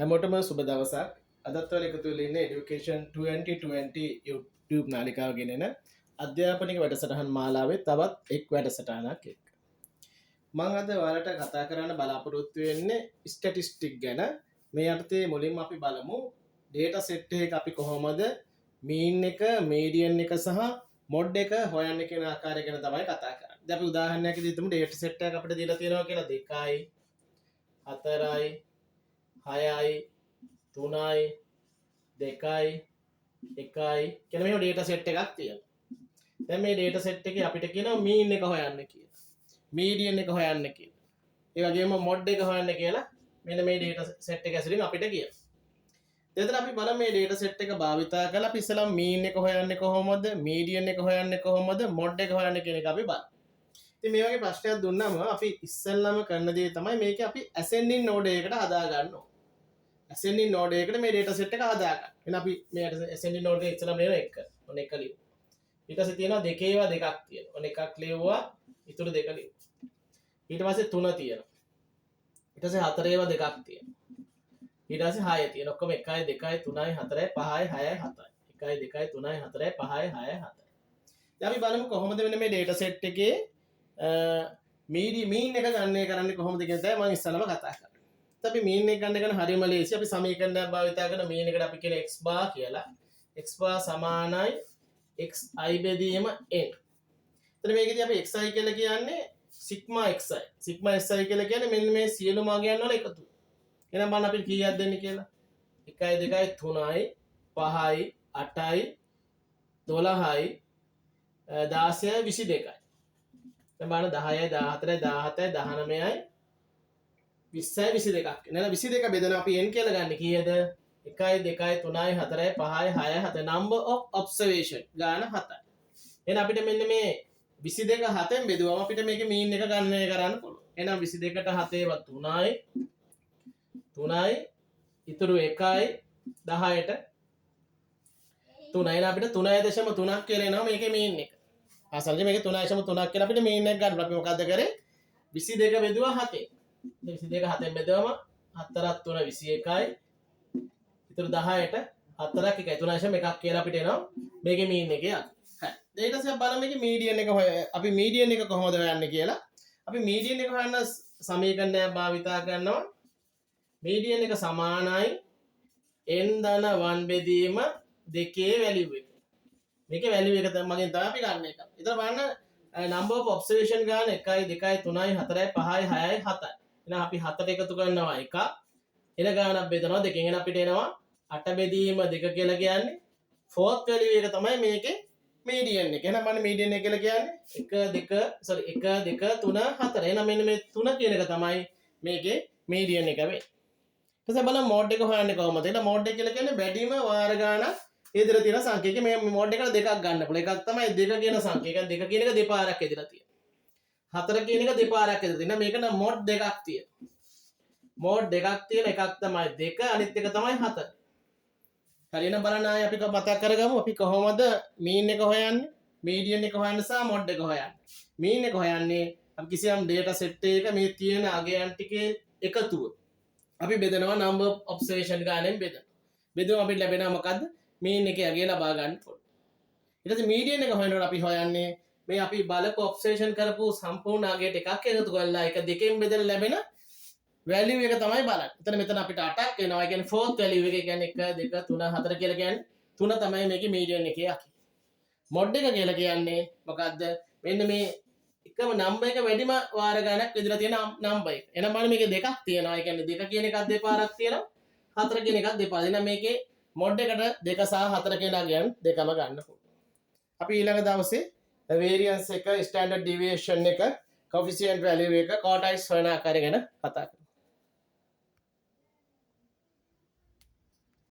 හැමෝටම සුබ දවසක්. අදත් ඔයාලා එකතු වෙලා ඉන්නේ Education 2020 YouTube නාලිකාව ගෙනෙන අධ්‍යාපනික වැඩසටහන් මාලාවේ තවත් එක් වැඩසටහනක් එක්ක. මම අද ඔයාලට කතා කරන්න බලාපොරොත්තු වෙන්නේ ස්ටැටිස්ටික් ගැන. මේ යටතේ මුලින්ම අපි බලමු data set එක අපි කොහොමද mean එක, median එක සහ mod එක හොයන්නේ කියන ආකාරය ගැන තමයි කතා කරන්නේ. දැන් අපි උදාහරණයක් විදිහට හිතමු data set එකක් අපිට දීලා තියෙනවා කියලා 2යි 4යි 6යි 3යි 2යි 1යි කියන මේ data set එකක් තියෙනවා. දැන් මේ data set එකේ අපිට කියනවා mean එක හොයන්න කියලා. median එක හොයන්න කියලා. ඒ වගේම mod එක හොයන්න කියලා මෙන්න මේ data set එක ඇසුරින් අපිට කියනවා. එතන අපි බලමු මේ data set එක භාවිතා කරලා අපි ඉස්සෙල්ලා mean එක හොයන්නේ කොහොමද, median එක හොයන්නේ කොහොමද, mod එක හොයන්නේ කියන එක අපි බලමු. ඉතින් මේ වගේ ප්‍රශ්නයක් දුන්නාම අපි ඉස්සෙල්ලාම කරන දේ තමයි මේක අපි ascending node එකකට හදා ගන්න ඕනේ. ascending node එකකට මේ data set එක හදා ගන්න. එහෙනම් අපි මේ ascending node එක ඉස්සෙල්ලාම ලියන එක. ඔන්න එක ලියමු. ඊට පස්සේ තියෙනවා දෙකේවා දෙකක් තියෙනවා. ඔන්න එකක් ලියුවා, ඊටු දෙක ලියුවා. ඊට පස්සේ තුන තියෙනවා. ඊට පස්සේ හතරේවා දෙකක් තියෙනවා. ඊට පස්සේ 6 තියෙනවා. ඔක්කොම 1යි 2යි 3යි 4යි 5යි 6යි 7යි. 1යි 2යි 3යි 4යි 5යි 6යි 7යි. දැන් අපි බලමු කොහොමද මෙන්න මේ data set එකේ mean එක ගණනය කරන්නේ කොහොමද කියන දේ මම ඉස්සෙල්ලාම කතා කරා. ඉතින් අපි mean එක ගන්න හරියම ලේසි. අපි සමීකරණයක් භාවිතා කරන mean එකට අපි කියන x bar කියලා. x bar සමානයි xi බෙදීම n. එතන මේකදී අපි xi කියලා කියන්නේ sigma xi. sigma xi කියලා කියන්නේ මෙන්න මේ සියලු මාගයන් වල එකතු. එහෙනම් බලන්න අපි කීයක් දෙන්නේ කියලා. 1යි 2යි 3යි 5යි 8යි 12යි 16යි 22යි. දැන් බලන්න 10යි 14යි 17යි 19යි 20යි 22ක්. නේද 22 බෙදලා අපි n කියලා ගන්න කීයද? 1යි 2යි 3යි 4යි 5යි 6යි 7යි number of observation ගාන 7යි. එහෙනම් අපිට මෙන්න මේ 22 7ෙන් බෙදුවම අපිට මේකේ mean එක ගණනය කරන්න පුළුවන්. එහෙනම් 22ට 7 3යි 3යි ඉතුරු 1යි 10ට 3යි. එහෙනම් අපිට 3.3ක් කියලා එනවා මේකේ mean එක. අසල්ජ මේක 3.3ක් කියලා අපිට mean එක ගන්න. අපි මොකද්ද කරේ? 22 බෙදුවා 7ෙන්. 22 7ෙන් බෙදුවම 4ක් 3 21යි. ඉතුරු 10ට 4ක් 1යි 3.1ක් කියලා අපිට එනවා මේකේ mean එක යන්න. හරි. ඊට පස්සේ බලමු මේකේ median එක අපි median එක කොහොමද හොයන්නේ කියලා. අපි median එක හොයන්න සමීකරණයක් භාවිතා කරනවා. median එක සමානයි n ධන 1 බෙදීම 2 value එක. මේක වැලියු එක මගෙන් තමයි අපි ගන්න එක. ඊට බලන්න number of observation ගන්න 1යි 2යි 3යි 4යි 5යි 6යි 7යි. එහෙනම් අපි 7ට එකතු කරනවා 1. එන ගානක් බෙදනවා 2කින්. එහෙනම් අපිට එනවා 8 බෙදීම 2 කියලා කියන්නේ fourth value එක තමයි මේකේ median එක. එහෙනම් මම median එක කියලා කියන්නේ 1 2 3 4. එහෙනම් මෙන්න මේ 3 කියන එක තමයි මේකේ median එක වෙන්නේ. ඊට පස්සේ බලන්න mod එක හොයන්නේ කොහොමද? එහෙනම් mod එක කියලා කියන්නේ වැඩිම වාර ගානක් ඉදිරිය තියෙන සංඛ්‍යාවක මේ මෝඩ් එකට දෙකක් ගන්න පුළුවන්. එකක් තමයි 2 කියන සංඛ්‍යාව. ඒ කියන්නේ 2 කියන එක දෙපාරක් ඉදිරිය තියෙනවා. 4 කියන එක දෙපාරක් ඉදිරිය තියෙනවා. මේක නම් මෝඩ් දෙකක් තියෙනවා. මෝඩ් දෙකක් තියෙන එකක් තමයි 2 අනිත් එක තමයි 4. හරි එහෙනම් බලන්න ආයේ අපි මතක් කරගමු අපි කොහොමද mean එක හොයන්නේ, median එක හොයන්නේ සහ mod එක හොයන්නේ. mean එක හොයන්නේ අපි කිසියම් data set එක මේ තියෙන අගයන් ටිකේ එකතුව. අපි බෙදනවා number of observation ගානෙන් බෙදනවා. බෙදුවම අපිට ලැබෙනවා මොකද්ද? mean එකේ අගය ලබා ගන්න පුළුවන්. ඊට පස්සේ median එක හොයනකොට අපි හොයන්නේ මේ අපි බලපු observation කරපු සම්පූර්ණ අගයට එකක් එකතු කරලා එක දෙකෙන් බෙදලා ලැබෙන value එක තමයි බලන්නේ. එතන මෙතන අපිට 8ක් එනවා. ඒ කියන්නේ fourth value එක කියන්නේ 1 2 3 4 කියලා කියන්නේ 3 තමයි මේකේ median එකේ අගය. mod එක කියලා කියන්නේ මොකද්ද? මෙන්න මේ එකම number එක වැඩිම වාර ගණනක් විදිහට තියෙන number එක. එහෙනම් බලන්න මේකේ දෙකක් තියෙනවා. ඒ කියන්නේ 2 කියන එකක් දෙපාරක් තියෙනවා. 4 කියන එකක් දෙපාරක්. එහෙනම් මේකේ mod එකට 2 සහ 4 කියන අගයන් දෙකම ගන්න පුළුවන්. අපි ඊළඟ දවසේ variance එක, standard deviation එක, coefficient value එක, quartiles හොයන ආකාරය ගැන කතා කරමු.